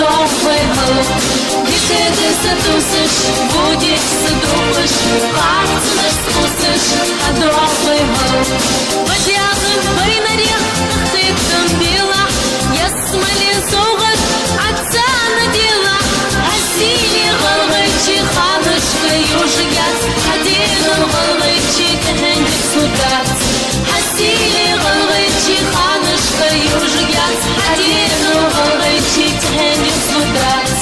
готовий гол. Діти ти затусиш, будь задумиш, харцу не спустиш, готовий гол. Подягнем винарях, ти там біла, я смолі зогад, отца наділа, а сіні голвичі, ханушка южгяць, один голвичі, тегендік судаць, а сіні голвичі, ханушка южгяць, один голвичі, тегендік судаць.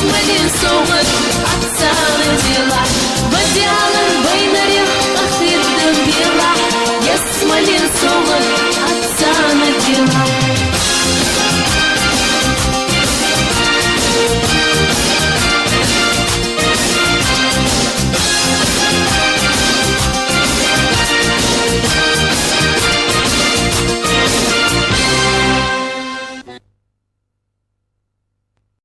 Смолі зогад, отца наділа, подягнем винарях, ти там біла, я смолі зогад.